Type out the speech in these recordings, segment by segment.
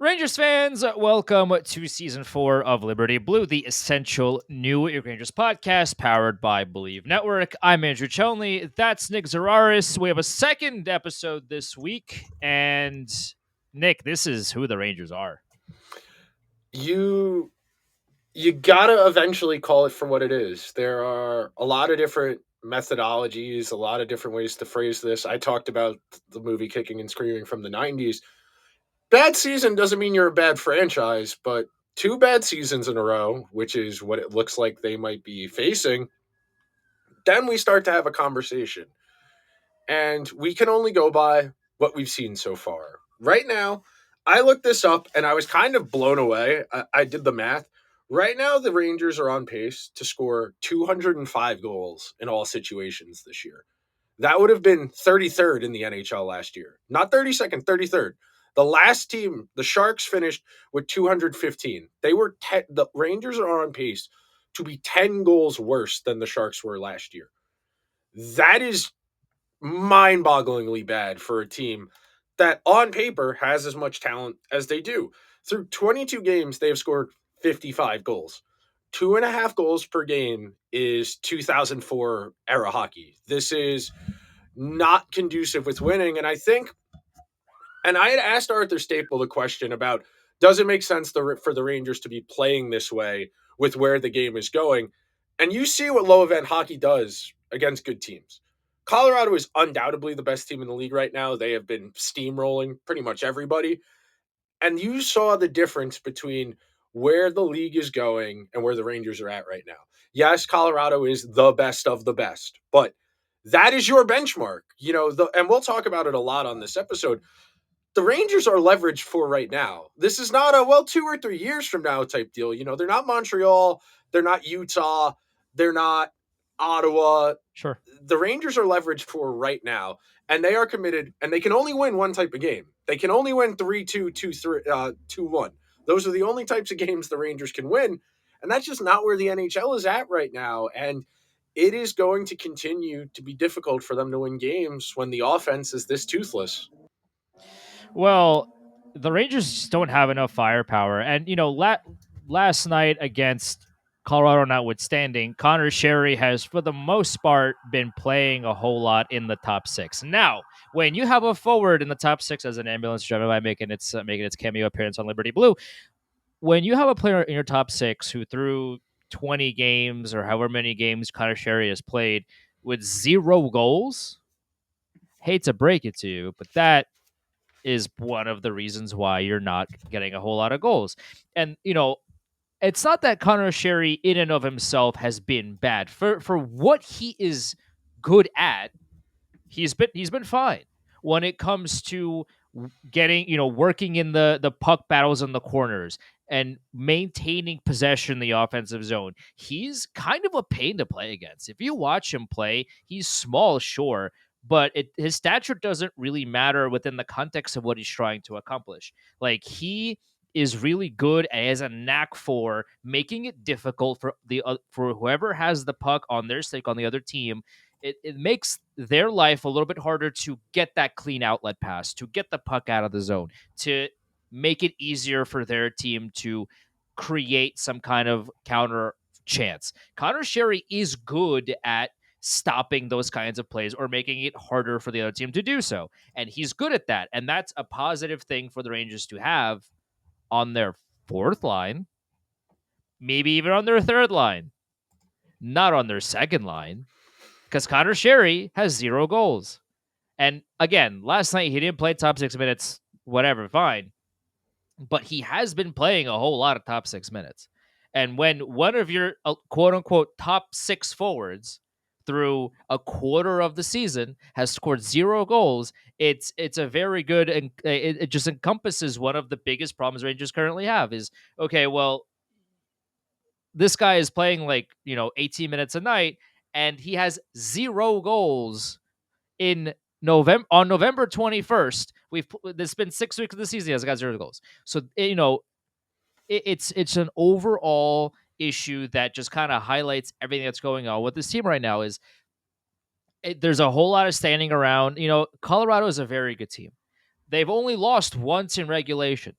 Rangers fans, welcome to season 4 of Liberty Blue, the essential new Rangers podcast powered by Believe Network. I'm Andrew Chelney. That's Nick Zararis. We have a second episode this week. And Nick, this is who the Rangers are. You you gotta eventually call it for what it is. There are a lot of different methodologies, a lot of different ways to phrase this. I talked about the movie Kicking and Screaming from the 90s. Bad season doesn't mean you're a bad franchise, but two bad seasons in a row, which is what it looks like they might be facing, then we start to have a conversation. And we can only go by what we've seen so far. Right now, I looked this up and I was kind of blown away. I did the math. Right now, the Rangers are on pace to score 205 goals in all situations this year. That would have been 33rd in the NHL last year. Not 32nd, 33rd. The last team, the Sharks, finished with 215. The Rangers are on pace to be 10 goals worse than the Sharks were last year. That is mind-bogglingly bad for a team that on paper has as much talent as they do. Through 22 games, they have scored 55 goals. 2.5 goals per game is 2004 era hockey. This is not conducive with winning. And I had asked Arthur Staple the question about, does it make sense for the Rangers to be playing this way with where the game is going? And you see what low event hockey does against good teams. Colorado is undoubtedly the best team in the league right now. They have been steamrolling pretty much everybody. And you saw the difference between where the league is going and where the Rangers are at right now. Yes, Colorado is the best of the best, but that is your benchmark. And we'll talk about it a lot on this episode. The Rangers are leveraged for right now. This is not a 2 or 3 years from now type deal. They're not Montreal, they're not Utah, they're not Ottawa. Sure. The Rangers are leveraged for right now, and they are committed, and they can only win one type of game. They can only win 3-2, 2-3, 2-1. Those are the only types of games the Rangers can win, and that's just not where the NHL is at right now. And it is going to continue to be difficult for them to win games when the offense is this toothless. Well, the Rangers just don't have enough firepower. And, last night against Colorado notwithstanding, Connor Sherry has, for the most part, been playing a whole lot in the top six. Now, when you have a forward in the top six as an ambulance driver by making its cameo appearance on Liberty Blue, when you have a player in your top six who through 20 games or however many games Connor Sherry has played with 0 goals, hate to break it to you, but that is one of the reasons why you're not getting a whole lot of goals. And it's not that Connor Sherry in and of himself has been bad. For what he is good at, he's been fine. When it comes to getting, working in the puck battles in the corners and maintaining possession in the offensive zone, he's kind of a pain to play against. If you watch him play, he's small, sure, but his stature doesn't really matter within the context of what he's trying to accomplish. Like, he is really good as a knack for making it difficult for whoever has the puck on their stick on the other team. It makes their life a little bit harder to get that clean outlet pass, to get the puck out of the zone, to make it easier for their team to create some kind of counter chance. Connor Sherry is good at stopping those kinds of plays or making it harder for the other team to do so. And he's good at that. And that's a positive thing for the Rangers to have on their fourth line, maybe even on their third line, not on their second line, because Connor Sherry has 0 goals. And again, last night he didn't play top 6 minutes, whatever, fine. But he has been playing a whole lot of top 6 minutes. And when one of your quote unquote top six forwards through a quarter of the season has scored 0 goals, it's a very good, and it just encompasses one of the biggest problems Rangers currently have is, okay, well, this guy is playing 18 minutes a night and he has 0 goals in November 21st. There's been 6 weeks of the season. He has got 0 goals. So it's an overall issue that just kind of highlights everything that's going on with this team right now. There's a whole lot of standing around. Colorado is a very good team. They've only lost once in regulation.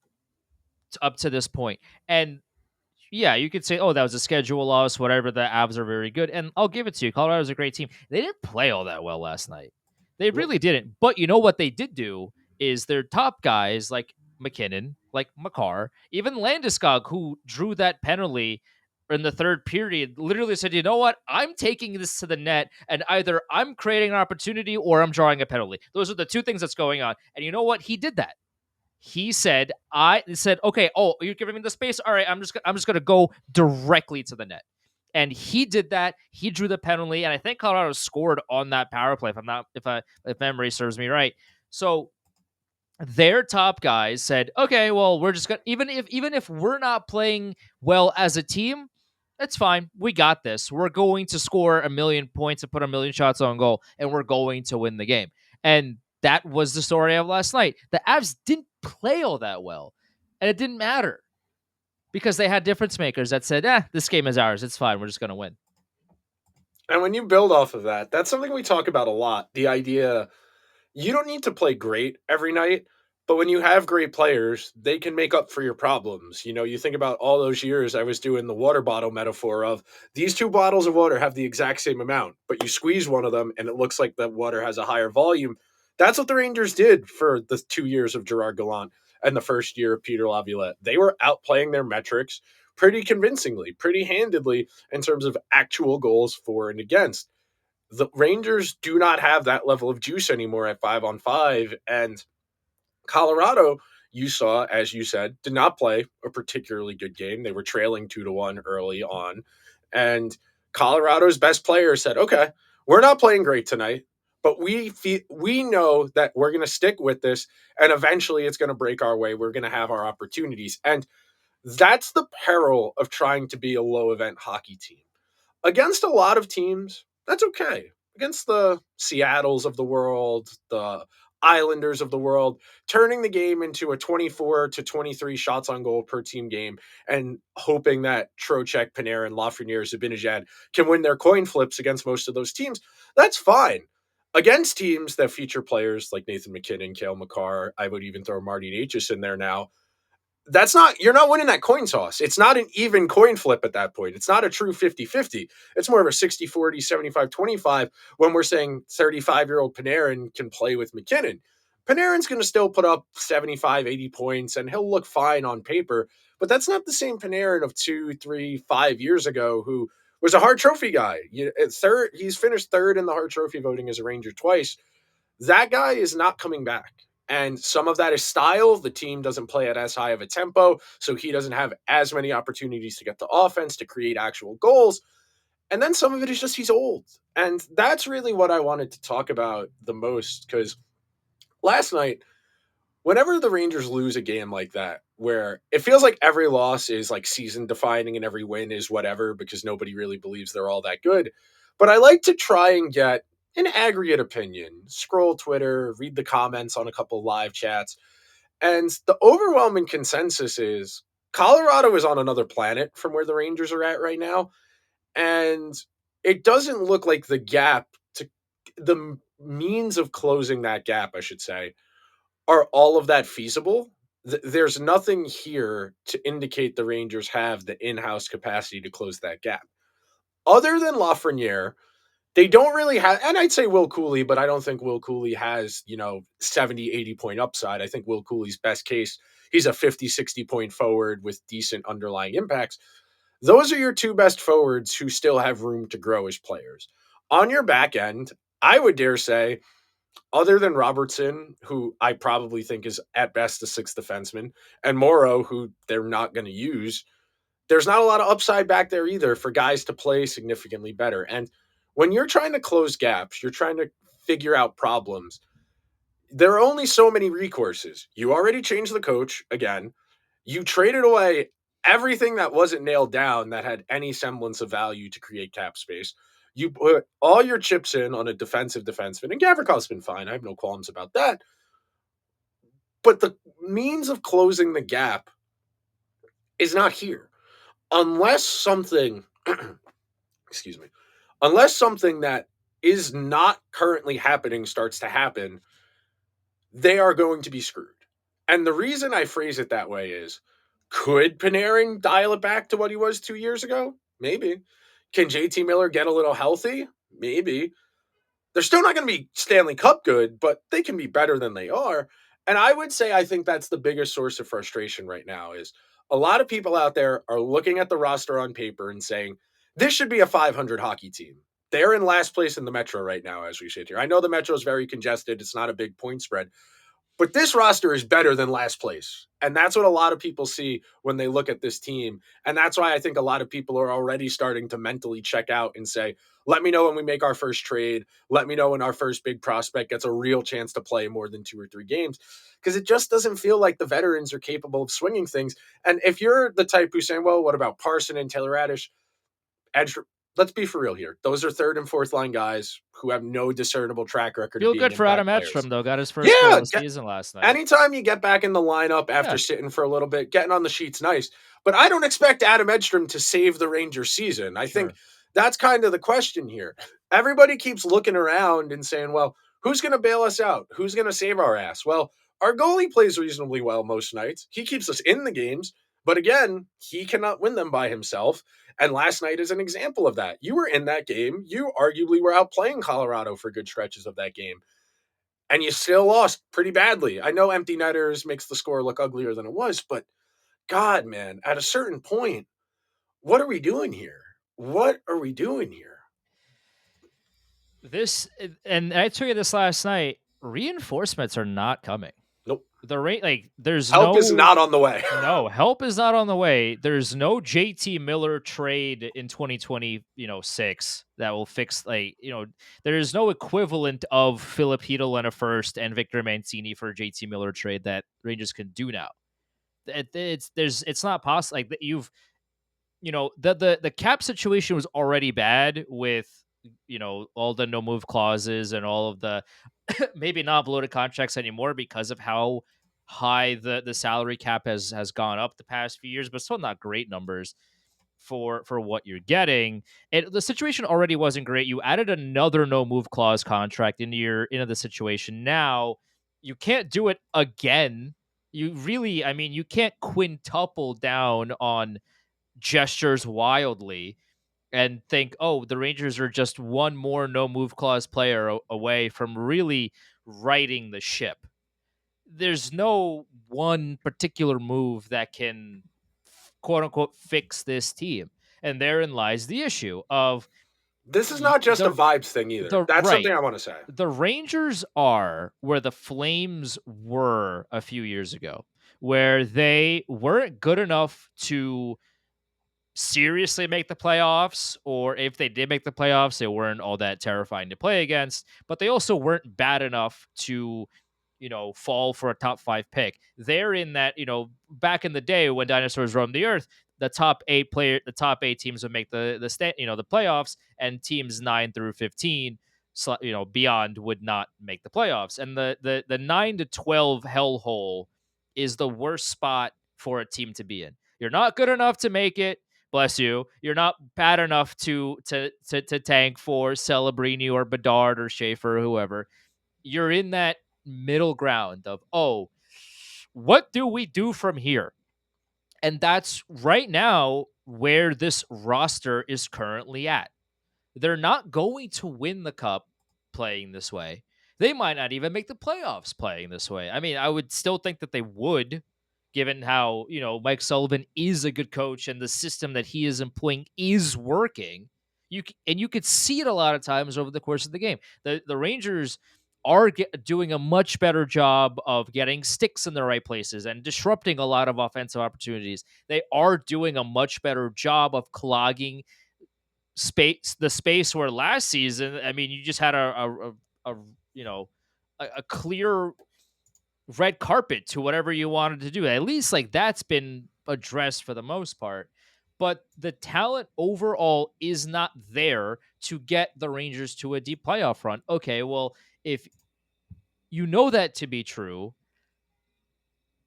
up to this point. And yeah, you could say, oh, that was a schedule loss, whatever. The Avs are very good. And I'll give it to you. Colorado's a great team. They didn't play all that well last night. They Nope. really didn't. But you know what they did do is their top guys like McKinnon, like Makar, even Landeskog, who drew that penalty in the third period, literally said, you know what? I'm taking this to the net, and either I'm creating an opportunity or I'm drawing a penalty. Those are the two things that's going on. And you know what? He did that. He said, okay, oh, you're giving me the space. All right, I'm just gonna go directly to the net. And he did that. He drew the penalty, and I think Colorado scored on that power play. If memory serves me right. So their top guys said, okay, well, we're just gonna even if we're not playing well as a team, that's fine. We got this. We're going to score a million points and put a million shots on goal, and we're going to win the game. And that was the story of last night. The Avs didn't play all that well, and it didn't matter because they had difference makers that said, this game is ours. It's fine. We're just gonna win. And when you build off of that, that's something we talk about a lot. The idea you don't need to play great every night, but when you have great players, they can make up for your problems. You know, you think about all those years I was doing the water bottle metaphor of these two bottles of water have the exact same amount, but you squeeze one of them and it looks like the water has a higher volume. That's what the Rangers did for the 2 years of Gerard Gallant and the first year of Peter Laviolette. They were outplaying their metrics pretty convincingly, pretty handedly in terms of actual goals for and against. The Rangers do not have that level of juice anymore at 5-on-5. And Colorado, you saw, as you said, did not play a particularly good game. They were trailing 2-1 early on. And Colorado's best player said, okay, we're not playing great tonight, but we know that we're going to stick with this and eventually it's going to break our way. We're going to have our opportunities. And that's the peril of trying to be a low event hockey team against a lot of teams, that's okay. Against the Seattles of the world, the Islanders of the world, turning the game into a 24 to 23 shots on goal per team game and hoping that Trocheck, Panarin, Lafreniere, Zibanejad can win their coin flips against most of those teams, that's fine. Against teams that feature players like Nathan McKinnon, Cale Makar, I would even throw Marty Natchez in there now, that's not you're not winning that coin toss. It's not an even coin flip at that point. It's not a true 50-50. It's more of a 60-40, 75-25 when we're saying 35-year-old Panarin can play with McKinnon. Panarin's going to still put up 75, 80 points and he'll look fine on paper, but that's not the same Panarin of 2, 3, 5 years ago who was a Hart Trophy guy. He's finished third in the Hart Trophy voting as a Ranger twice. That guy is not coming back. And some of that is style. The team doesn't play at as high of a tempo, so he doesn't have as many opportunities to get the offense, to create actual goals. And then some of it is just he's old. And that's really what I wanted to talk about the most because last night, whenever the Rangers lose a game like that, where it feels like every loss is like season defining and every win is whatever because nobody really believes they're all that good. But I like to try and get an aggregate opinion, scroll Twitter, read the comments on a couple live chats. And the overwhelming consensus is Colorado is on another planet from where the Rangers are at right now. And it doesn't look like the means of closing that gap, I should say, are all of that feasible. There's nothing here to indicate the Rangers have the in-house capacity to close that gap. Other than Lafreniere, they don't really have, and I'd say Will Cooley, but I don't think Will Cooley has, 70, 80 point upside. I think Will Cooley's best case, he's a 50, 60 point forward with decent underlying impacts. Those are your two best forwards who still have room to grow as players. On your back end, I would dare say other than Robertson, who I probably think is at best a sixth defenseman, and Morrow, who they're not going to use, there's not a lot of upside back there either for guys to play significantly better. And when you're trying to close gaps, you're trying to figure out problems, there are only so many recourses. You already changed the coach again. You traded away everything that wasn't nailed down that had any semblance of value to create cap space. You put all your chips in on a defensive defenseman, and Gavrikov's been fine. I have no qualms about that. But the means of closing the gap is not here. Unless something, excuse me, unless something that is not currently happening starts to happen, they are going to be screwed. And the reason I phrase it that way is Could Panarin dial it back to what he was 2 years ago? Maybe. Can JT Miller get a little healthy? Maybe. They're still not going to be Stanley Cup good, but they can be better than they are. And I would say I think that's the biggest source of frustration right now is a lot of people out there are looking at the roster on paper and saying this should be a 500 hockey team. They're in last place in the Metro right now as we sit here. I know the Metro is very congested. It's not a big point spread, but this roster is better than last place. And that's what a lot of people see when they look at this team. And that's why I think a lot of people are already starting to mentally check out and say, let me know when we make our first trade. Let me know when our first big prospect gets a real chance to play more than 2 or 3 games. Because it just doesn't feel like the veterans are capable of swinging things. And if you're the type who's saying, well, what about Parson and Taylor Radish? Edge, let's be for real here. Those are third and fourth line guys who have no discernible track record of Feel being good for impact Adam players. Edstrom though. Got his first goal Yeah, of the season last night. anytime you get back in the lineup after Yeah, sitting for a little bit, getting on the sheet's nice. But I don't expect Adam Edstrom to save the Rangers season. I think sure. that's kind of the question here. Everybody keeps looking around and saying, well, who's going to bail us out? Who's going to save our ass? Well, our goalie plays reasonably well most nights. He keeps us in the games. But again, he cannot win them by himself. And last night is an example of that. You were in that game. You arguably were outplaying Colorado for good stretches of that game and you still lost pretty badly. I know empty netters makes the score look uglier than it was, but God, man, at a certain point, what are we doing here? What are we doing here? This and I told you this last night. Reinforcements are not coming. Nope. The rate, like, there's Help is no not on the way. no help is not on the way. There's no JT Miller trade in 2020, 6 that will fix, like, there's no equivalent of Philip Hedl and a first and Victor Mancini for a JT Miller trade that Rangers can do now. It's not possible. Like, you've the cap situation was already bad with all the no move clauses and all of the maybe not bloated contracts anymore because of how high the salary cap has gone up the past few years, but still not great numbers for what you're getting. The situation already wasn't great. You added another no move clause contract into the situation. Now you can't do it again. You really, I mean, you can't quintuple down on gestures wildly and think, oh, the Rangers are just one more no move clause player away from really righting the ship. There's no one particular move that can quote unquote fix this team. And therein lies the issue of This is not just a the vibes thing either. the That's something right. I want to say. The Rangers are where the Flames were a few years ago, where they weren't good enough to seriously make the playoffs, or if they did make the playoffs, they weren't all that terrifying to play against, but they also weren't bad enough to, fall for a top 5 pick. They're in that, back in the day when dinosaurs roamed the earth, the top 8 teams would make the playoffs, and teams 9 through 15 beyond would not make the playoffs. And the 9 to 12 hellhole is the worst spot for a team to be in. You're not good enough to make it. Bless you. You're not bad enough to tank for Celebrini or Bedard or Schaefer or whoever. You're in that middle ground of, oh, what do we do from here? And that's right now where this roster is currently at. They're not going to win the cup playing this way. They might not even make the playoffs playing this way. I mean, I would still think that they would, given how, Mike Sullivan is a good coach and the system that he is employing is working. You could see it a lot of times over the course of the game. The Rangers are doing a much better job of getting sticks in the right places and disrupting a lot of offensive opportunities. They are doing a much better job of clogging space where last season, I mean, you just had a you know a clear red carpet to whatever you wanted to do. At least, like, that's been addressed for the most part. But the talent overall is not there to get the Rangers to a deep playoff run. Okay, well, if you know that to be true,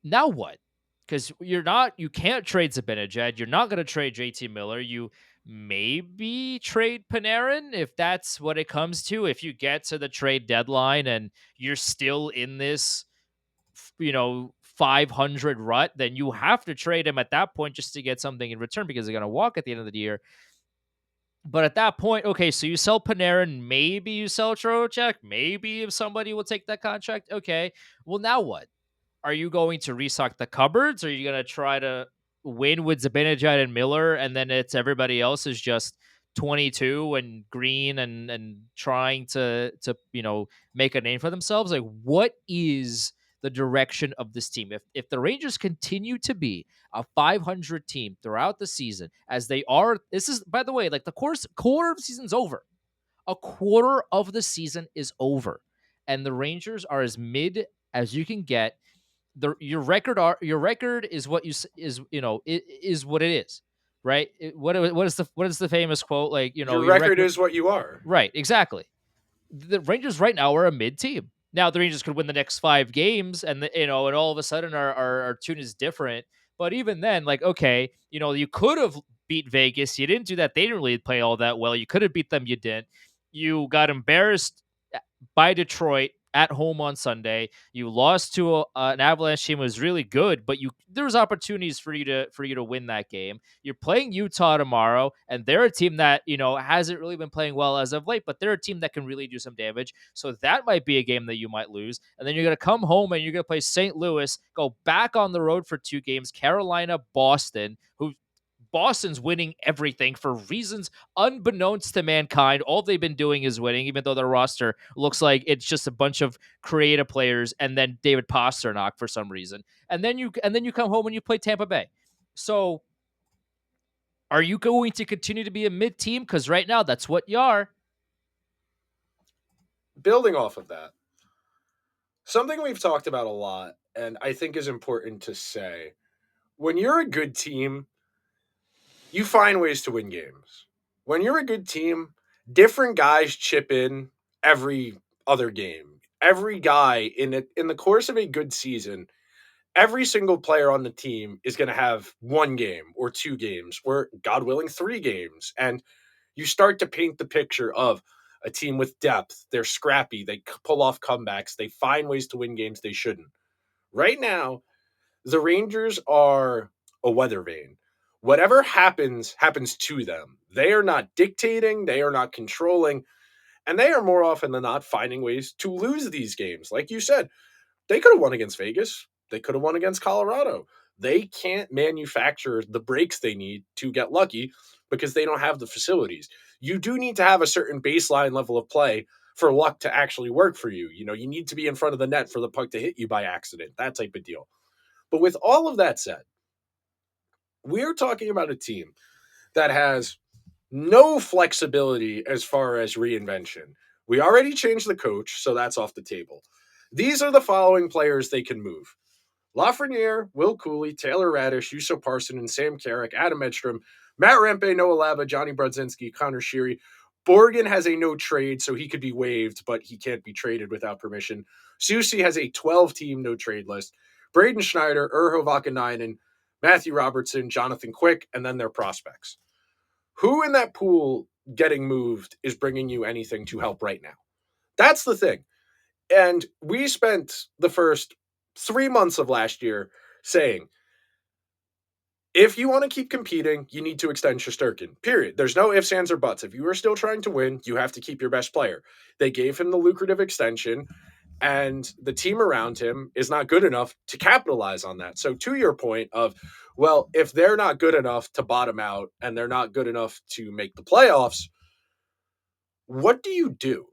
now what? Because you can't trade Zibanejad. You're not going to trade JT Miller. You maybe trade Panarin if that's what it comes to. If you get to the trade deadline and you're still in this, 500 rut, then you have to trade him at that point just to get something in return because they're going to walk at the end of the year. But at that point, okay, so you sell Panarin, maybe you sell Trocheck, maybe if somebody will take that contract, okay. Well, now what? Are you going to restock the cupboards? Or are you going to try to win with Zibanejad and Miller, and then it's everybody else is just 22 and green and trying to make a name for themselves? Like, what is the direction of this team? If the Rangers continue to be a 500 team throughout the season, as they are, this is, by the way, like the quarter of the season's over. A quarter of the season is over, and the Rangers are as mid as you can get. Your record is what is what it is, right? What is the famous quote, like, Your your record record, is what you are. right? Exactly. The Rangers right now are a mid team. Now the Rangers could win the next 5 games, and and all of a sudden our tune is different. But even then, like, okay, you could have beat Vegas. You didn't do that. They didn't really play all that well. You could have beat them. You didn't. You got embarrassed by Detroit at home on Sunday. You lost to an Avalanche team that was really good, but there was opportunities for you to win that game. You're playing Utah tomorrow, and they're a team that hasn't really been playing well as of late, but they're a team that can really do some damage. So that might be a game that you might lose. And then you're going to come home and you're going to play St. Louis, go back on the road for 2 games, Carolina, Boston, who Boston's winning everything for reasons unbeknownst to mankind. All they've been doing is winning, even though their roster looks like it's just a bunch of creative players and then David Pastrnak for some reason. And then you come home and you play Tampa Bay. So are you going to continue to be a mid team? Because right now that's what you are. Building off of that, something we've talked about a lot, and I think is important to say, when you're a good team, you find ways to win games. When you're a good team, different guys chip in every other game. Every guy in the course of a good season, every single player on the team is going to have 1 game or 2 games or, God willing, 3 games. And you start to paint the picture of a team with depth. They're scrappy. They pull off comebacks. They find ways to win games they shouldn't. Right now, the Rangers are a weather vane. Whatever happens, happens to them. They are not dictating, they are not controlling, and they are more often than not finding ways to lose these games. Like you said, they could have won against Vegas, they could have won against Colorado. They can't manufacture the breaks they need to get lucky because they don't have the facilities. You do need to have a certain baseline level of play for luck to actually work for you. You need to be in front of the net for the puck to hit you by accident, that type of deal. But with all of that said, we're talking about a team that has no flexibility as far as reinvention. We already changed the coach, so that's off the table. These are the following players they can move: Lafreniere, Will Cooley, Taylor Radish, Yusuf Parson, and Sam Carrick, Adam Edstrom, Matt Rempe, Noah Lava, Johnny Brodzinski, Connor Sheary. Borgen has a no trade, so he could be waived, but he can't be traded without permission. Susie has a 12-team no trade list. Braden Schneider, Urho Vakanainen, Matthew Robertson, Jonathan Quick, and then their prospects. Who in that pool getting moved is bringing you anything to help right now? That's the thing. And we spent the first 3 months of last year saying, if you want to keep competing, you need to extend Shesterkin. Period. There's no ifs, ands, or buts. If you are still trying to win, you have to keep your best player. They gave him the lucrative extension, and the team around him is not good enough to capitalize on that. So, to your point of, well, if they're not good enough to bottom out and they're not good enough to make the playoffs, what do you do?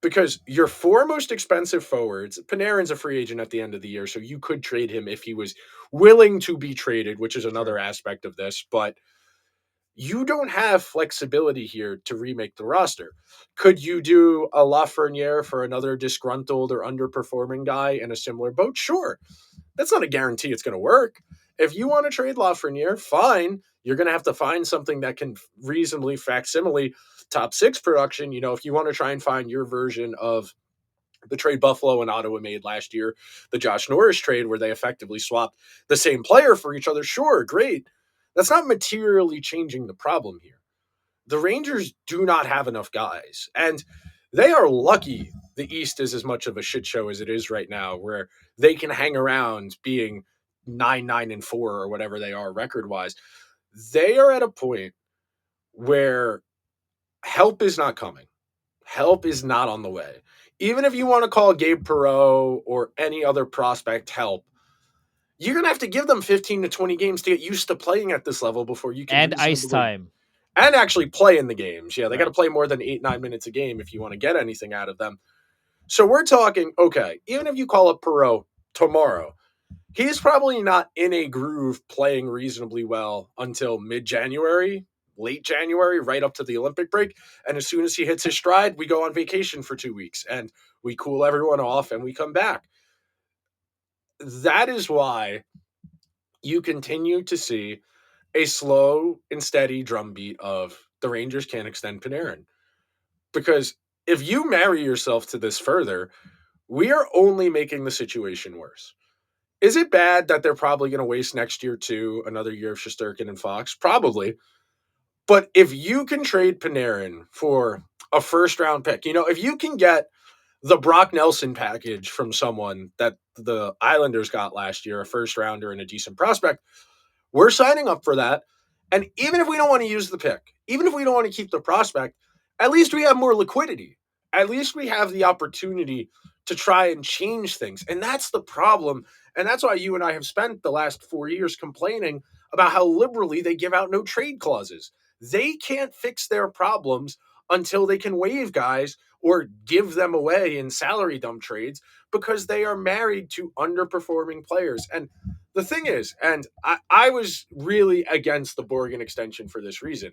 Because your 4 most expensive forwards, Panarin's a free agent at the end of the year, so you could trade him if he was willing to be traded, which is Sure. another aspect of this. But you don't have flexibility here to remake the roster. Could you do a Lafreniere for another disgruntled or underperforming guy in a similar boat? Sure. That's not a guarantee it's going to work. If you want to trade Lafreniere, fine. You're going to have to find something that can reasonably facsimile top six production. If you want to try and find your version of the trade Buffalo and Ottawa made last year, the Josh Norris trade, where they effectively swapped the same player for each other, sure, great. That's not materially changing the problem here. The Rangers do not have enough guys, and they are lucky the East is as much of a shit show as it is right now, where they can hang around being 9-9-4 or whatever they are record wise. They are at a point where help is not coming. Help is not on the way. Even if you want to call Gabe Perreault or any other prospect help, you're going to have to give them 15 to 20 games to get used to playing at this level before you can And ice reasonably time. and actually play in the games. Yeah, they got to Right. play more than 8-9 minutes a game if you want to get anything out of them. So we're talking, okay, even if you call up Perot tomorrow, he's probably not in a groove playing reasonably well until mid-January, late January, right up to the Olympic break. And as soon as he hits his stride, we go on vacation for 2 weeks and we cool everyone off and we come back. That is why you continue to see a slow and steady drumbeat of the Rangers can't extend Panarin. Because if you marry yourself to this further, we are only making the situation worse. Is it bad that they're probably going to waste next year too, another year of Shesterkin and Fox? Probably. But if you can trade Panarin for a first round pick, if you can get the Brock Nelson package from someone that the Islanders got last year, a first rounder and a decent prospect, we're signing up for that. And even if we don't want to use the pick, even if we don't want to keep the prospect, at least we have more liquidity. At least we have the opportunity to try and change things. And that's the problem. And that's why you and I have spent the last 4 years complaining about how liberally they give out no trade clauses. They can't fix their problems until they can waive guys or give them away in salary dump trades because they are married to underperforming players. And the thing is, and I was really against the Borgen extension for this reason.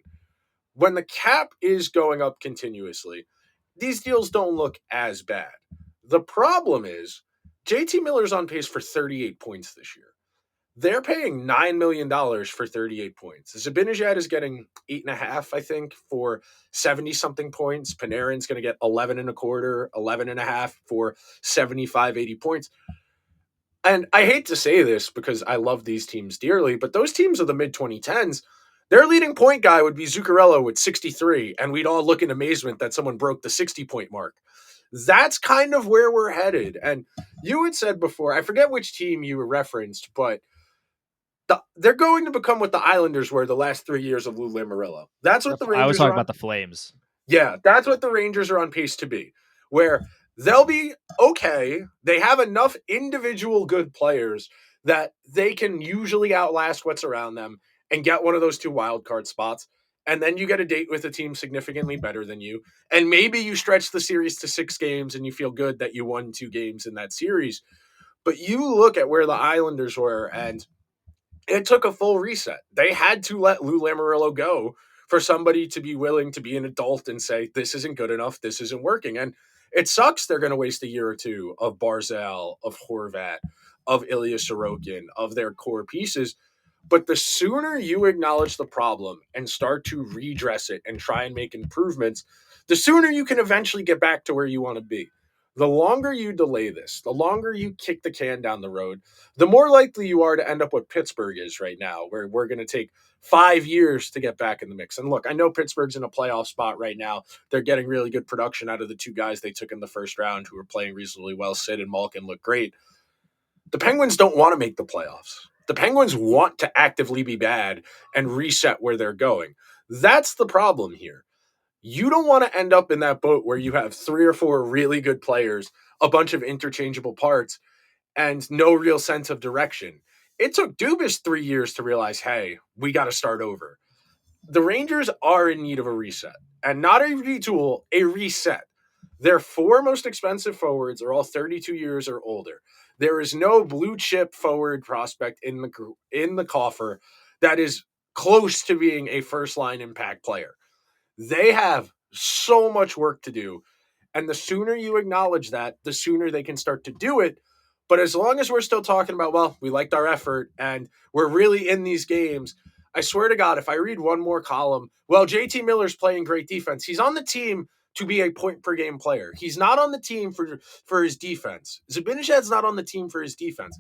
When the cap is going up continuously, these deals don't look as bad. The problem is, JT Miller's on pace for 38 points this year. They're paying $9 million for 38 points. Zibanejad is getting 8.5, I think, for 70 something points. Panarin's going to get 11 and a quarter, 11 and a half for 75, 80 points. And I hate to say this because I love these teams dearly, but those teams of the mid 2010s, their leading point guy would be Zuccarello with 63, and we'd all look in amazement that someone broke the 60-point mark. That's kind of where we're headed. And you had said before, I forget which team you referenced, but they're going to become what the Islanders were the last 3 years of Lou Lamoriello. That's what the I was Rangers talking are about on. the Flames. Yeah, that's what the Rangers are on pace to be, where they'll be okay. They have enough individual good players that they can usually outlast what's around them and get one of those two wild card spots. And then you get a date with a team significantly better than you. And maybe you stretch the series to 6 games and you feel good that you won 2 games in that series. But you look at where the Islanders were, and it took a full reset. They had to let Lou Lamoriello go for somebody to be willing to be an adult and say, this isn't good enough, this isn't working. And it sucks they're going to waste a year or two of Barzal, of Horvat, of Ilya Sorokin, of their core pieces. But the sooner you acknowledge the problem and start to redress it and try and make improvements, the sooner you can eventually get back to where you want to be. The longer you delay this, the longer you kick the can down the road, the more likely you are to end up what Pittsburgh is right now, where we're going to take 5 years to get back in the mix. And look, I know Pittsburgh's in a playoff spot right now. They're getting really good production out of the two guys they took in the first round who were playing reasonably well. Sid and Malkin look great. The Penguins don't want to make the playoffs. The Penguins want to actively be bad and reset where they're going. That's the problem here. You don't want to end up in that boat where you have 3 or 4 really good players, a bunch of interchangeable parts, and no real sense of direction. It took Dubas 3 years to realize, hey, we got to start over. The Rangers are in need of a reset, and not a retool, a reset. Their 4 most expensive forwards are all 32 years or older. There is no blue chip forward prospect in the coffer that is close to being a first line impact player. They have so much work to do. And the sooner you acknowledge that, the sooner they can start to do it. But as long as we're still talking about, well, we liked our effort and we're really in these games, I swear to God, if I read one more column, well, JT Miller's playing great defense. He's on the team to be a point per game player. He's not on the team for his defense. Zibanejad's not on the team for his defense.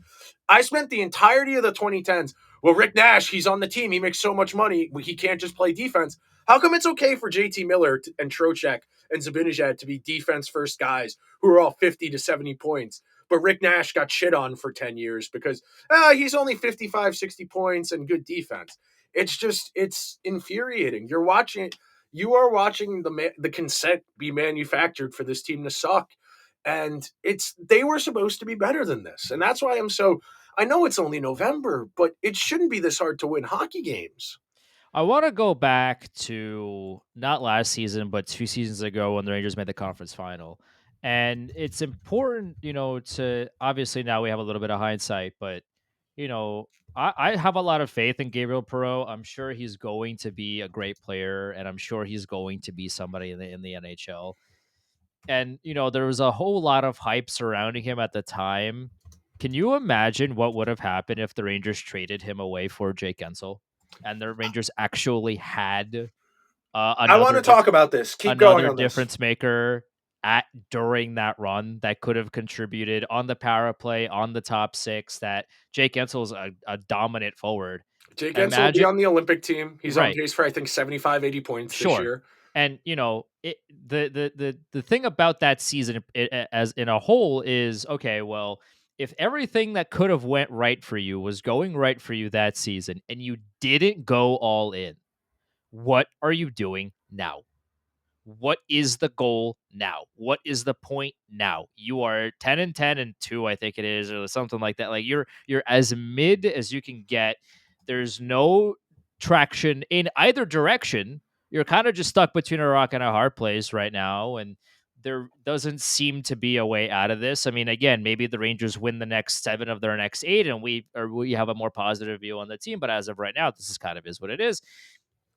I spent the entirety of the 2010s. Well, Rick Nash, he's on the team. He makes so much money. He can't just play defense. How come it's okay for JT Miller and Trocheck and Zabinajad to be defense first guys who are all 50 to 70 points, but Rick Nash got shit on for 10 years because he's only 55, 60 points and good defense. It's infuriating. You are watching the consent be manufactured for this team to suck. And they were supposed to be better than this. And that's why I know it's only November, but it shouldn't be this hard to win hockey games. I want to go back to not last season, but 2 seasons ago when the Rangers made the conference final. And it's important, to obviously now we have a little bit of hindsight, but, I have a lot of faith in Gabriel Perreault. I'm sure he's going to be a great player, and I'm sure he's going to be somebody in the NHL. And, there was a whole lot of hype surrounding him at the time. Can you imagine what would have happened if the Rangers traded him away for Jake Gensel and the Rangers actually had I want another to talk about this. Keep going another on this. difference maker at during that run that could have contributed on the power play on the top six? That Jake Gensel is a dominant forward. Jake Gensel will be Imagine, on the Olympic team. He's on right? pace for, I think, 75, 80 points this Sure. year. And the thing about that season as in a whole is, okay, well, if everything that could have went right for you was going right for you that season and you didn't go all in, what are you doing now? What is the goal now? What is the point now? You are 10 and 10 and 2, I think it is, or something like that. Like you're as mid as you can get. There's no traction in either direction. You're kind of just stuck between a rock and a hard place right now, and there doesn't seem to be a way out of this. I mean, again, maybe the Rangers win the next 7 of their next 8 and we have a more positive view on the team, but as of right now, this is kind of is what it is.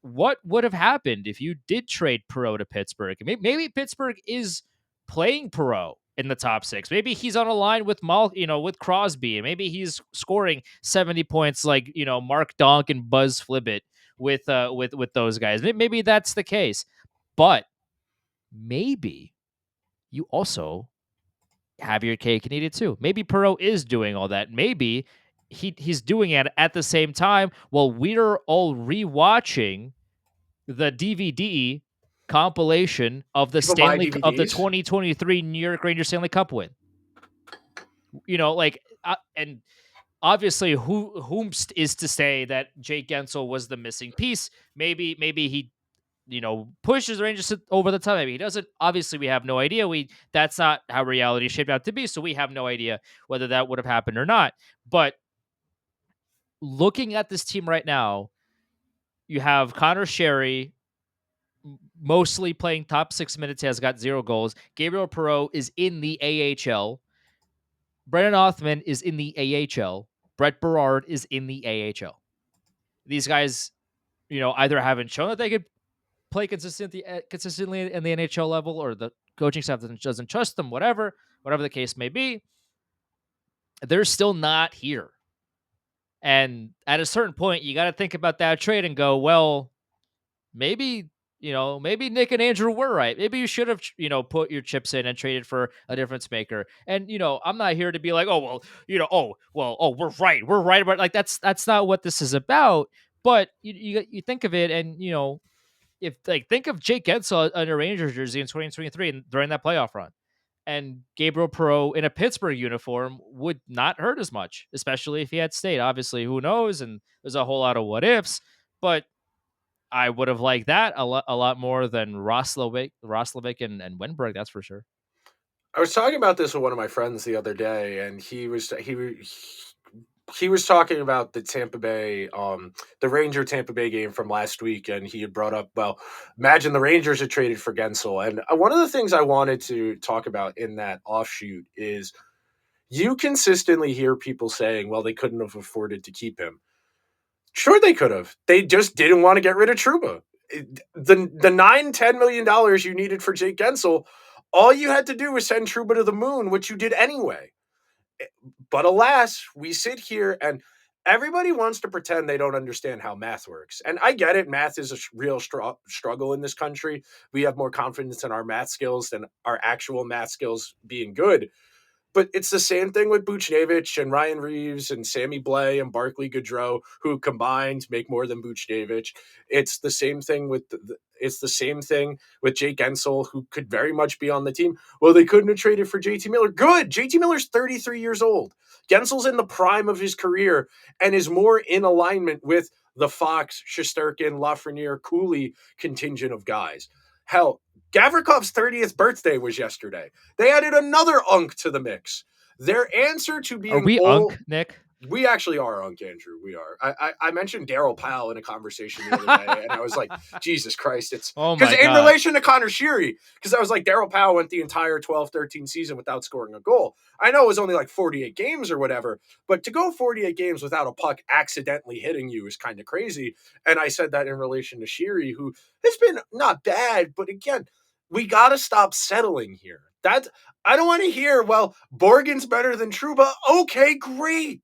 What would have happened if you did trade Perot to Pittsburgh? Maybe Pittsburgh is playing Perot in the top six. Maybe he's on a line with with Crosby, and maybe he's scoring 70 points like Mark Donk and Buzz Flibbit with those guys. Maybe that's the case, but maybe you also have your cake and eat it too. Maybe Perot is doing all that. Maybe he's doing it at the same time while we're all rewatching the DVD compilation of People buy of the DVDs. 2023 New York Rangers Stanley Cup win. And obviously, whomst is to say that Jake Gensel was the missing piece? Maybe he pushes the Rangers over the top. Maybe he doesn't. Obviously, we have no idea. That's not how reality shaped out to be. So we have no idea whether that would have happened or not. But looking at this team right now, you have Connor Sherry mostly playing top 6 minutes, has got 0 goals. Gabriel Perreault is in the AHL. Brennan Othman is in the AHL. Brett Berard is in the AHL. These guys, either haven't shown that they could play consistently in the NHL level, or the coaching staff doesn't trust them, whatever the case may be. They're still not here. And at a certain point, you got to think about that trade and go, well, maybe maybe Nick and Andrew were right. Maybe you should have, put your chips in and traded for a difference maker. And I'm not here to be like, oh well, we're right, about like that's not what this is about. But you think of it, and if think of Jake Gensel on a Rangers jersey in 2023 and during that playoff run. And Gabriel Perreault in a Pittsburgh uniform would not hurt as much, especially if he had stayed. Obviously, who knows? And there's a whole lot of what ifs. But I would have liked that a lot more than Roslovic and Wenberg. That's for sure. I was talking about this with one of my friends the other day, and he was talking about the Ranger Tampa Bay game from last week, and he had brought up, well, imagine the Rangers had traded for Gensel. And one of the things I wanted to talk about in that offshoot is you consistently hear people saying, well, they couldn't have afforded to keep him. Sure, they could have. They just didn't want to get rid of Truba. The $9-10 million you needed for Jake Gensel, all you had to do was send Truba to the moon, which you did anyway. But alas, we sit here and everybody wants to pretend they don't understand how math works. And I get it. Math is a real struggle in this country. We have more confidence in our math skills than our actual math skills being good. But it's the same thing with Buchnevich and Ryan Reeves and Sammy Blay and Barkley Goodrow, who combined make more than Buchnevich. It's the same thing with it's the same thing with Jake Gensel, who could very much be on the team. Well, they couldn't have traded for JT Miller. Good. JT Miller's 33 years old. Gensel's in the prime of his career and is more in alignment with the Fox, Shesterkin, Lafreniere, Cooley contingent of guys. Hell, Gavrikov's 30th birthday was yesterday. They added another unk to the mix. Their answer to Are being we old, Unk, Nick? we actually are Unk, Andrew. We are. I mentioned Daryl Powell in a conversation the other day, and I was like, Jesus Christ, it's Oh because my in god. relation to Connor Sheary, because I was like, Daryl Powell went the entire 12-13 season without scoring a goal. I know it was only like 48 games or whatever, but to go 48 games without a puck accidentally hitting you is kind of crazy. And I said that in relation to Sheary, who has been not bad, but again, we got to stop settling here. That I don't want to hear, well, Borgen's better than Truba. Okay, great.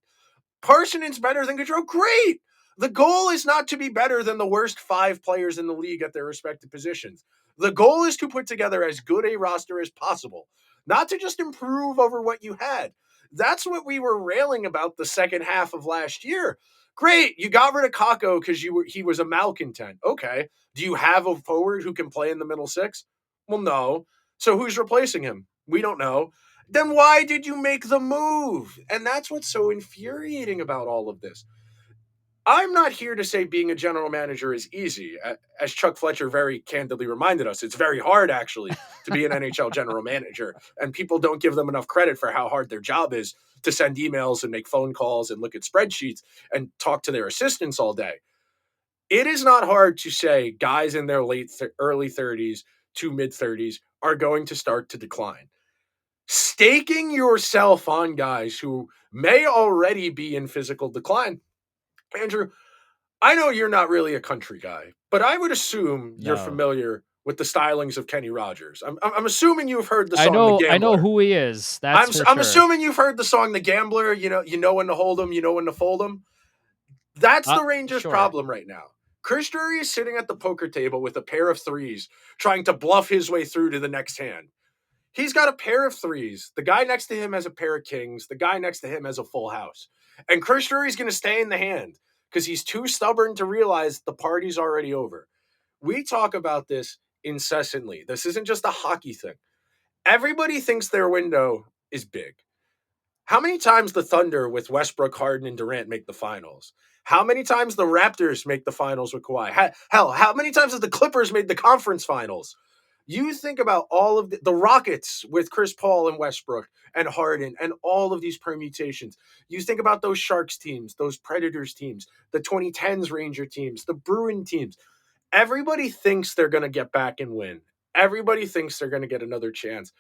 Parsonen's better than Gaudreau. Great. The goal is not to be better than the worst 5 players in the league at their respective positions. The goal is to put together as good a roster as possible, not to just improve over what you had. That's what we were railing about the second half of last year. Great, you got rid of Kako because he was a malcontent. Okay, do you have a forward who can play in the middle six? Well, no. So who's replacing him? We don't know. Then why did you make the move? And that's what's so infuriating about all of this. I'm not here to say being a general manager is easy. As Chuck Fletcher very candidly reminded us, it's very hard actually to be an NHL general manager. And people don't give them enough credit for how hard their job is to send emails and make phone calls and look at spreadsheets and talk to their assistants all day. It is not hard to say guys in their early 30s to mid 30s are going to start to decline. Staking yourself on guys who may already be in physical decline. Andrew, I know you're not really a country guy, but I would assume you're No. familiar with the stylings of Kenny Rogers. I'm assuming you've heard the I song "The know I know Gambler." who he is. That's for I'm sure. assuming you've heard the song "The Gambler." You know when to hold them, you know when to fold them. That's the Rangers' Sure. problem right now. Chris Drury is sitting at the poker table with a pair of threes, trying to bluff his way through to the next hand. He's got a pair of threes. The guy next to him has a pair of kings. The guy next to him has a full house. And Chris Drury's going to stay in the hand because he's too stubborn to realize the party's already over. We talk about this incessantly. This isn't just a hockey thing. Everybody thinks their window is big. How many times the Thunder with Westbrook, Harden, and Durant make the finals? How many times the Raptors make the finals with Kawhi? Hell, how many times have the Clippers made the conference finals? You think about all of the Rockets with Chris Paul and Westbrook and Harden and all of these permutations. You think about those Sharks teams, those Predators teams, the 2010s Ranger teams, the Bruin teams. Everybody thinks they're going to get back and win. Everybody thinks they're going to get another chance.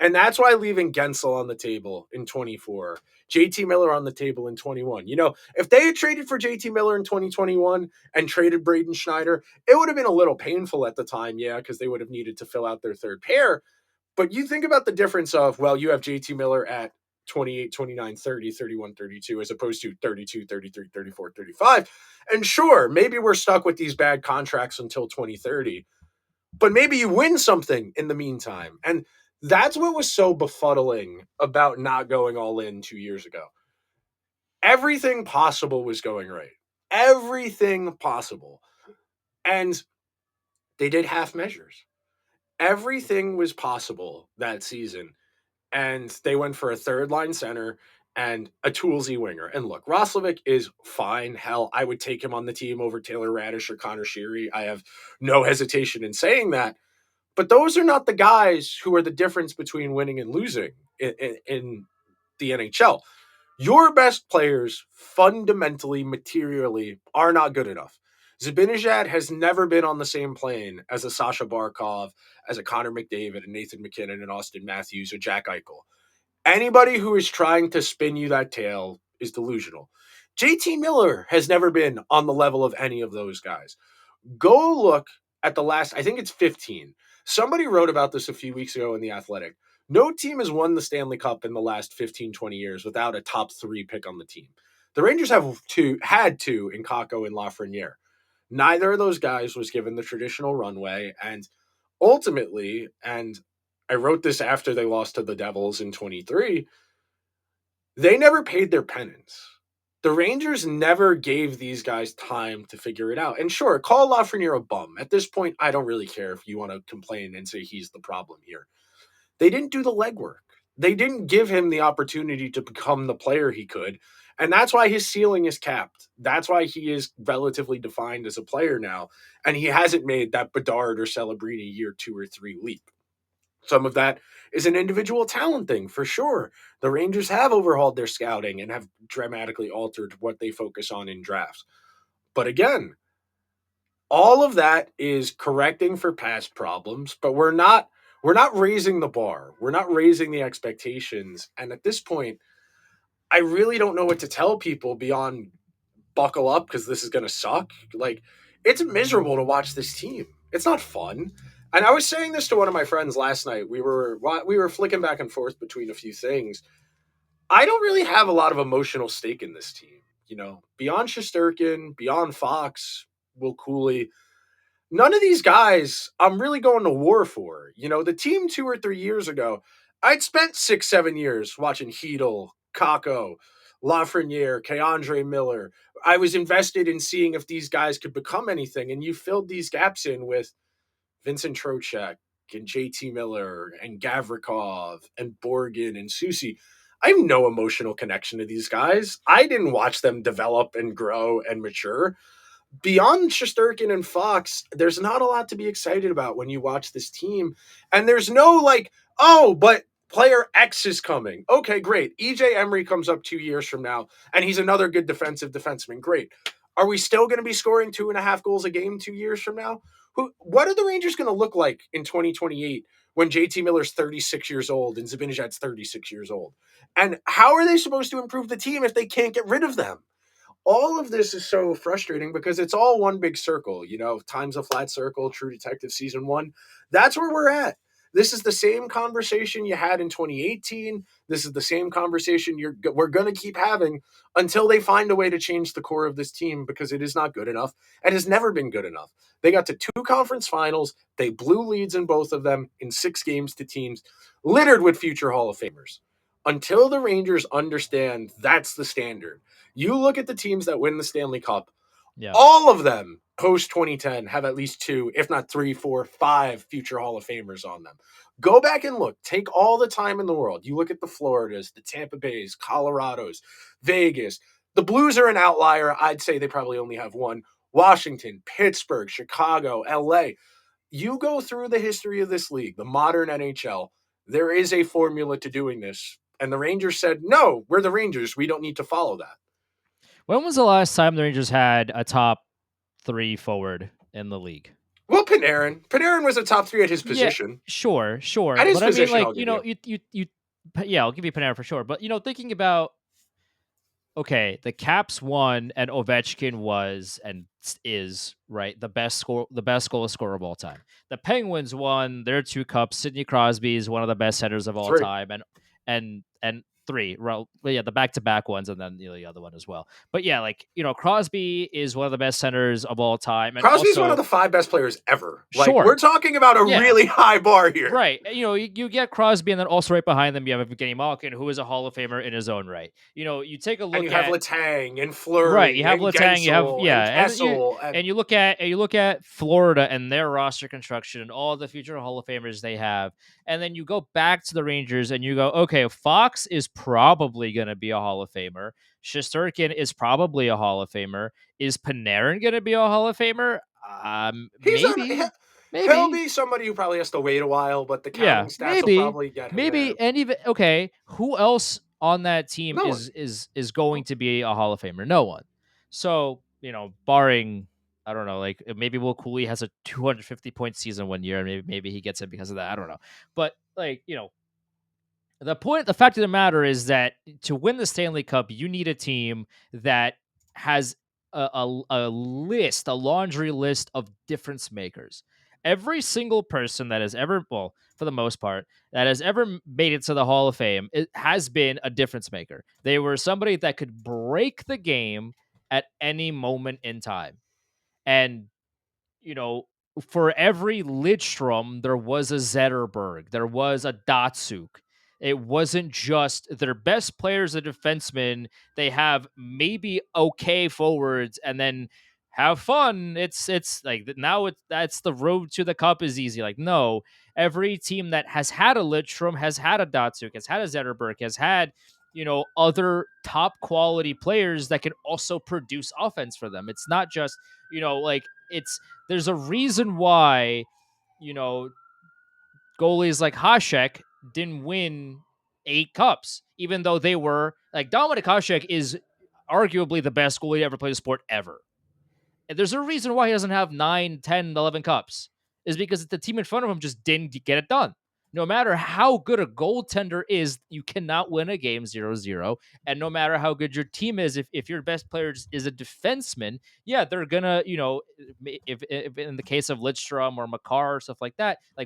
And that's why leaving Gensel on the table in 24, JT Miller on the table in 21. You know, if they had traded for JT Miller in 2021 and traded Braden Schneider, it would have been a little painful at the time, yeah, because they would have needed to fill out their third pair. But you think about the difference of, well, you have JT Miller at 28, 29, 30, 31, 32, as opposed to 32, 33, 34, 35. And sure, maybe we're stuck with these bad contracts until 2030, but maybe you win something in the meantime. And that's what was so befuddling about not going all in 2 years ago. Everything possible was going right. Everything possible. And they did half measures. Everything was possible that season. And they went for a third line center and a toolsy winger. And look, Roslovic is fine. Hell, I would take him on the team over Taylor Radish or Connor Sheary. I have no hesitation in saying that. But those are not the guys who are the difference between winning and losing in the NHL. Your best players, fundamentally, materially, are not good enough. Zibanejad has never been on the same plane as a Sasha Barkov, as a Connor McDavid, and Nathan McKinnon, and Austin Matthews, or Jack Eichel. Anybody who is trying to spin you that tale is delusional. JT Miller has never been on the level of any of those guys. Go look at the last, I think it's 15. Somebody wrote about this a few weeks ago in The Athletic. No team has won the Stanley Cup in the last 15, 20 years without a top 3 pick on the team. The Rangers had two in Kako and Lafreniere. Neither of those guys was given the traditional runway. And ultimately, and I wrote this after they lost to the Devils in 23, They never paid their penance. The Rangers never gave these guys time to figure it out. And sure, call Lafreniere a bum. At this point, I don't really care if you want to complain and say he's the problem here. They didn't do the legwork. They didn't give him the opportunity to become the player he could. And that's why his ceiling is capped. That's why he is relatively defined as a player now. And he hasn't made that Bedard or Celebrini year 2 or 3 leap. Some of that is an individual talent thing for sure. The Rangers have overhauled their scouting and have dramatically altered what they focus on in drafts. But again, all of that is correcting for past problems, but we're not raising the bar. We're not raising the expectations. And at this point, I really don't know what to tell people beyond buckle up because this is going to suck. Like, it's miserable to watch this team. It's not fun. And I was saying this to one of my friends last night. We were flicking back and forth between a few things. I don't really have a lot of emotional stake in this team. Beyond Shesterkin, beyond Fox, Will Cooley, none of these guys I'm really going to war for. The team 2 or 3 years ago, I'd spent 6, 7 years watching Heedle, Kako, Lafreniere, Keandre Miller. I was invested in seeing if these guys could become anything, and you filled these gaps in with Vincent Trocheck and JT Miller and Gavrikov and Borgen and Susie. I have no emotional connection to these guys. I didn't watch them develop and grow and mature. Beyond Shesterkin and Fox, there's not a lot to be excited about when you watch this team. And there's no like, oh, but player X is coming. Okay, great. EJ Emery comes up 2 years from now, and he's another good defensive defenseman. Great. Are we still going to be scoring 2.5 goals a game 2 years from now? What are the Rangers going to look like in 2028 when JT Miller's 36 years old and Zibanejad's 36 years old? And how are they supposed to improve the team if they can't get rid of them? All of this is so frustrating because it's all one big circle, time's a flat circle, True Detective season 1. That's where we're at. This is the same conversation you had in 2018. This is the same conversation we're going to keep having until they find a way to change the core of this team because it is not good enough and has never been good enough. They got to 2 conference finals. They blew leads in both of them in 6 games to teams littered with future Hall of Famers. Until the Rangers understand that's the standard, you look at the teams that win the Stanley Cup, Yeah. all of them post 2010 have at least 2, if not 3, 4, 5 future Hall of Famers on them. Go back and look. Take all the time in the world. You look at the Floridas, the Tampa Bays, Colorados, Vegas. The Blues are an outlier. I'd say they probably only have one. Washington, Pittsburgh, Chicago, LA. You go through the history of this league, the modern NHL, there is a formula to doing this. And the Rangers said, no, we're the Rangers. We don't need to follow that. When was the last time the Rangers had a top three forward in the league? Well, Panarin. Panarin was a top 3 at his Yeah, position. sure, At sure. his But I mean, position, like, I'll give you. yeah, I'll give you Panarin for sure. But thinking about, okay, the Caps won, and Ovechkin was and is right the best goal scorer of all time. The Penguins won their 2 cups. Sidney Crosby is one of the best centers of all 3. time, and three, well, yeah, the back to back ones, and then the other one as well. But yeah, like Crosby is one of the best centers of all time, and Crosby's one of also the 5 best players ever. Like, we're sure, talking about a yeah, really high bar here. right. You get Crosby, and then also right behind them, you have Evgeny Malkin, who is a Hall of Famer in his own right. You take a And look you have at Letang and right. You Fleury have and Letang, you have Gensel and yeah, Kessel. And you look at Florida and their roster construction and all the future Hall of Famers they have, and then you go back to the Rangers and you go, okay, Fox is probably going to be a Hall of Famer. Shesterkin is probably a Hall of Famer. Is Panarin going to be a Hall of Famer? he's on. He'll Maybe. be somebody who probably has to wait a while, but the counting Yeah, stats will maybe, probably get him there. and even okay, who else on that team No one. is going to be a Hall of Famer? No one. So barring I don't know, like maybe Will Cooley has a 250-point season one year, and maybe he gets it because of that. I don't know, but like the fact of the matter is that to win the Stanley Cup, you need a team that has a laundry list of difference makers. Every single person that has ever, well, for the most part, that has ever made it to the Hall of Fame, it has been a difference maker. They were somebody that could break the game at any moment in time. And you know, for every Lidstrom, there was a Zetterberg, there was a Datsuk. It wasn't just their best players, a defenseman. They have maybe okay forwards, and then have fun. It's like now that's the road to the cup is easy. Like no, every team that has had a Lidstrom, has had a Datsuk, has had a Zetterberg, has had other top quality players that can also produce offense for them. It's not just like it's there's a reason why you know goalies like Hasek didn't win 8 cups, even though they were like Dominic Hasek is arguably the best goalie to ever play the sport ever. And there's a reason why he doesn't have 9, 10, 11 cups, is because the team in front of him just didn't get it done. No matter how good a goaltender is, you cannot win a game 0-0. And no matter how good your team is, if your best player is a defenseman, yeah, they're gonna, if in the case of Lidstrom or Makar or stuff like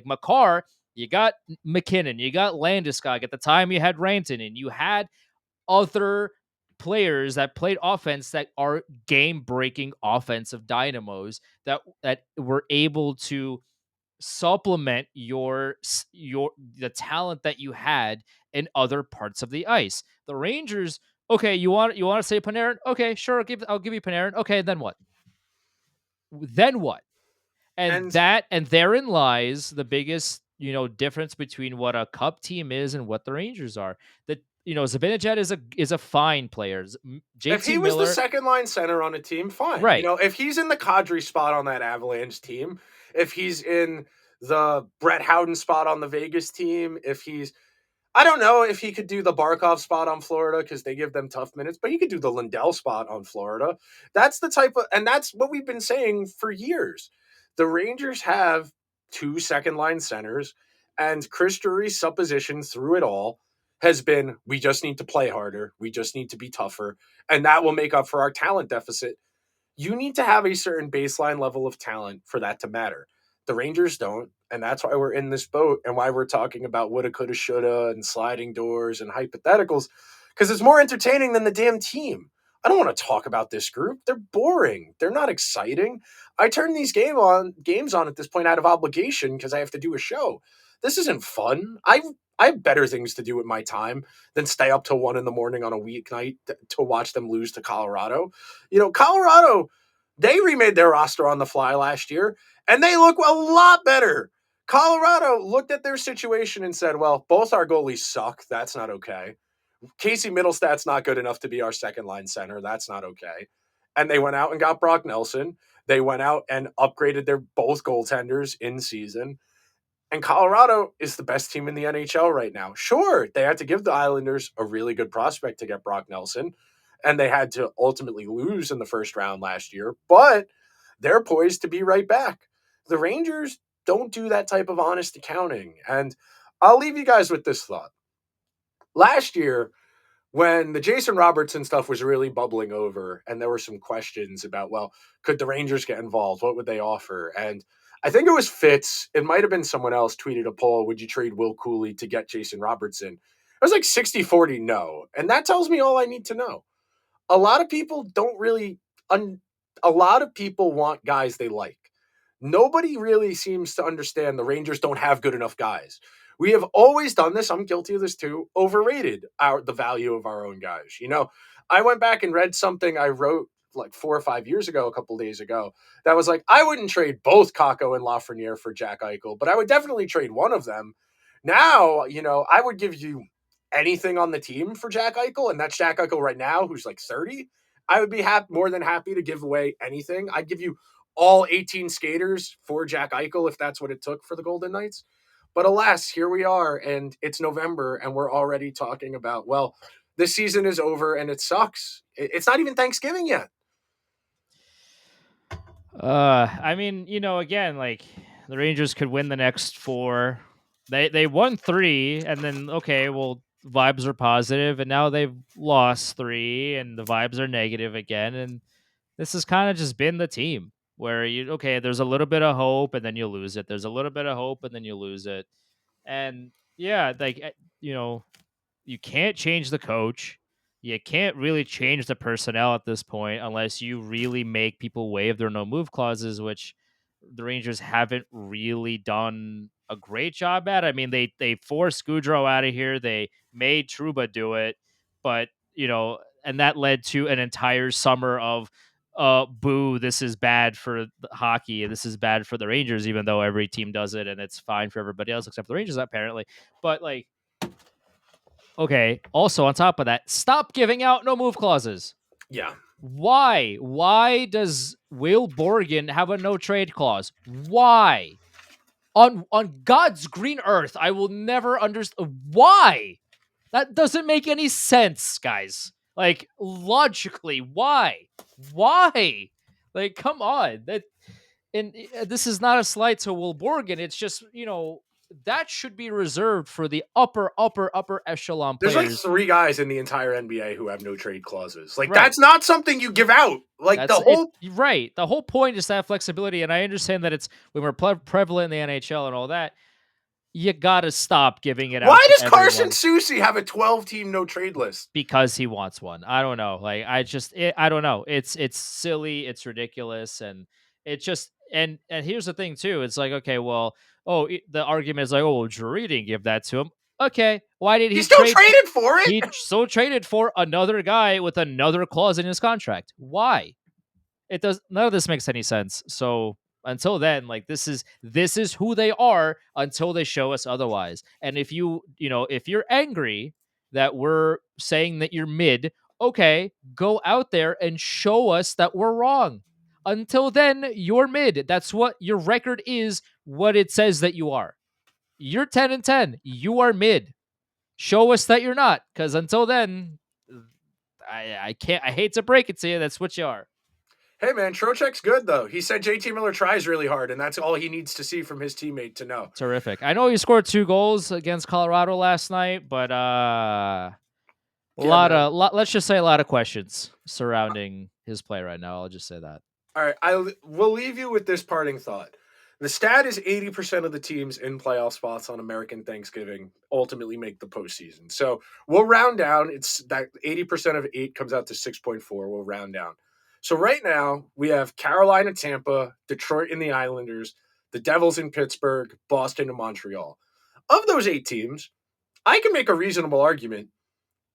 Makar, you got McKinnon, you got Landeskog. At the time, you had Ranton, and you had other players that played offense that are game breaking offensive dynamos that were able to supplement your the talent that you had in other parts of the ice. The Rangers, okay, you want to say Panarin? Okay, sure, I'll give you Panarin. Okay, then what? Then what? And And therein lies the biggest difference between what a cup team is and what the Rangers are. That Zibanejad is a fine player. if he JT was the Miller, second line center on a team, fine. right? If he's in the Kadri spot on that Avalanche team, if he's in the Brett Howden spot on the Vegas team, if he's I don't know if he could do the Barkov spot on Florida because they give them tough minutes, but he could do the Lindell spot on Florida. That's the type of, and that's what we've been saying for years. The Rangers have two second line centers, and Chris Drury's supposition through it all has been we just need to play harder, we just need to be tougher, and that will make up for our talent deficit. You need to have a certain baseline level of talent for that to matter. The Rangers don't, and that's why we're in this boat and why we're talking about woulda, coulda, shoulda, and sliding doors and hypotheticals, because it's more entertaining than the damn team. I don't want to talk about this group. They're boring. They're not exciting. I turn these games on at this point out of obligation because I have to do a show. This isn't fun. I have better things to do with my time than stay up till 1 in the morning on a weeknight to watch them lose to Colorado. Colorado, they remade their roster on the fly last year, and they look a lot better. Colorado looked at their situation and said, well, both our goalies suck. That's not okay. Casey Middlestat's not good enough to be our second line center. That's not okay. And they went out and got Brock Nelson. They went out and upgraded their both goaltenders in season. And Colorado is the best team in the NHL right now. Sure, they had to give the Islanders a really good prospect to get Brock Nelson, and they had to ultimately lose in the first round last year, but they're poised to be right back. The Rangers don't do that type of honest accounting. And I'll leave you guys with this thought. Last year, when the Jason Robertson stuff was really bubbling over and there were some questions about, well, could the Rangers get involved? What would they offer? And I think it was Fitz. It might have been someone else tweeted a poll. Would you trade Will Cooley to get Jason Robertson? It was like 60-40 no. And that tells me all I need to know. A lot of people don't really, a lot of people want guys they like. Nobody really seems to understand the Rangers don't have good enough guys. We have always done this. I'm guilty of this too. Overrated the value of our own guys. I went back and read something I wrote like 4 or 5 years ago, a couple of days ago, that was like, I wouldn't trade both Kako and Lafreniere for Jack Eichel, but I would definitely trade one of them. Now, I would give you anything on the team for Jack Eichel, and that's Jack Eichel right now, who's like 30. I would be more than happy to give away anything. I'd give you all 18 skaters for Jack Eichel if that's what it took for the Golden Knights. But alas, here we are, and it's November, and we're already talking about, well, this season is over and it sucks. It's not even Thanksgiving yet. I mean, again, like the Rangers could win the next 4. They won 3, and then okay, well, vibes are positive, and now they've lost 3, and the vibes are negative again, and this has kind of just been the team where there's a little bit of hope, and then you lose it. There's a little bit of hope, and then you lose it, and yeah, like you can't change the coach. You can't really change the personnel at this point unless you really make people waive their no move clauses, which the Rangers haven't really done a great job at. I mean, they forced Goudreau out of here. They made Truba do it, but and that led to an entire summer of boo, this is bad for hockey, this is bad for the Rangers, even though every team does it and it's fine for everybody else except the Rangers apparently. But like, okay, also on top of that, stop giving out no move clauses. Yeah. Why does Will Borgen have a no trade clause? Why? On God's green earth, I will never understand why. That doesn't make any sense, guys. Like, logically, why? Why? Like, come on. This is not a slight to Will Borgen. It's just, that should be reserved for the upper echelon There's like players. 3 guys in the entire NBA who have no trade clauses. Like, Right. that's not something you give out. Like, That's it. Right. The whole point is to have flexibility, and I understand that it's when we're prevalent in the NHL and all that. You gotta stop giving it out Why to does Carson everyone Soucy have a 12-team no trade list? because he wants one. I don't know. Like I don't know. It's silly. It's ridiculous, and it just and here's the thing too. It's like, okay, well, the argument is like, oh, well, Drury didn't give that to him. Okay, why did He he still trade? traded for it. He so traded for another guy with another clause in his contract. Why? It does none of this makes any sense. So until then, like this is who they are until they show us otherwise. And if you're angry that we're saying that you're mid, okay, go out there and show us that we're wrong. Until then, you're mid. That's what your record is, what it says that you are. You're 10-10. You are mid. Show us that you're not, because until then, I can't. I hate to break it to you. That's what you are. Hey man, Trocheck's good though. He said JT Miller tries really hard, and that's all he needs to see from his teammate to know. Terrific. I know he scored 2 goals against Colorado last night, but Yeah, man. let's just say a lot of questions surrounding his play right now. I'll just say that. All right, will leave you with this parting thought. The stat is 80% of the teams in playoff spots on American Thanksgiving ultimately make the postseason. So we'll round down. It's that 80% of 8 comes out to 6.4. We'll round down. So right now we have Carolina, Tampa, Detroit, and the Islanders, the Devils in Pittsburgh, Boston, and Montreal. Of those 8 teams, I can make a reasonable argument.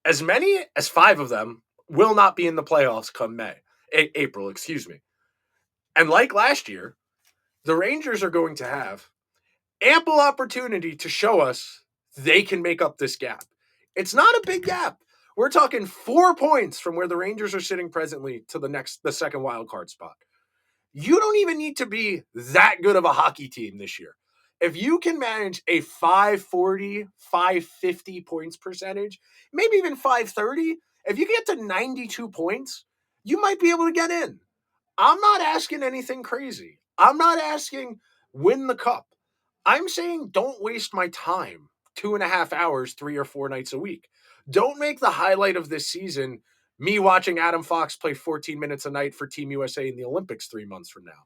As many as 5 of them will not be in the playoffs come April, excuse me. And like last year, the Rangers are going to have ample opportunity to show us they can make up this gap. It's not a big gap. We're talking 4 points from where the Rangers are sitting presently to the second wild card spot. You don't even need to be that good of a hockey team this year. If you can manage a 540, 550 points percentage, maybe even 530, if you get to 92 points, you might be able to get in. I'm not asking anything crazy. I'm not asking win the cup. I'm saying don't waste my time 2.5 hours, 3 or 4 nights a week. Don't make the highlight of this season me watching Adam Fox play 14 minutes a night for Team USA in the Olympics 3 months from now.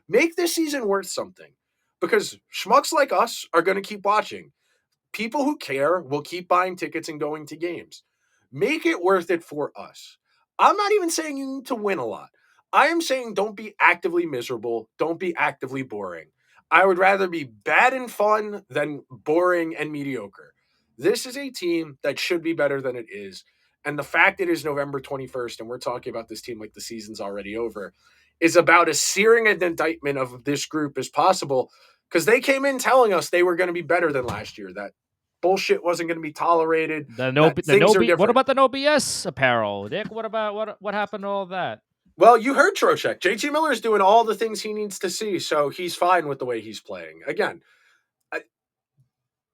Make this season worth something because schmucks like us are going to keep watching. People who care will keep buying tickets and going to games. Make it worth it for us. I'm not even saying you need to win a lot. I am saying don't be actively miserable. Don't be actively boring. I would rather be bad and fun than boring and mediocre. This is a team that should be better than it is. And the fact it is November 21st and we're talking about this team like the season's already over is about as searing an indictment of this group as possible because they came in telling us they were going to be better than last year, that bullshit wasn't going to be tolerated, that The things no are B. What different. about the no BS apparel, Dick? What about what happened to all of that? Well, you heard Trocheck. JT Miller's doing all the things he needs to see, so he's fine with the way he's playing. Again,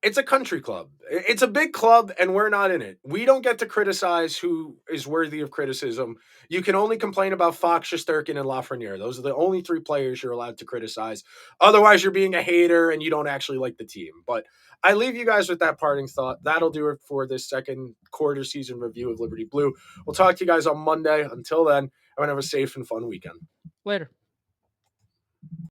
it's a country club. It's a big club, and we're not in it. We don't get to criticize who is worthy of criticism. You can only complain about Fox, Shesterkin, and Lafreniere. Those are the only 3 players you're allowed to criticize. Otherwise, you're being a hater and you don't actually like the team. But I leave you guys with that parting thought. That'll do it for this second quarter season review of Liberty Blue. We'll talk to you guys on Monday. Until then, everyone have a safe and fun weekend. Later.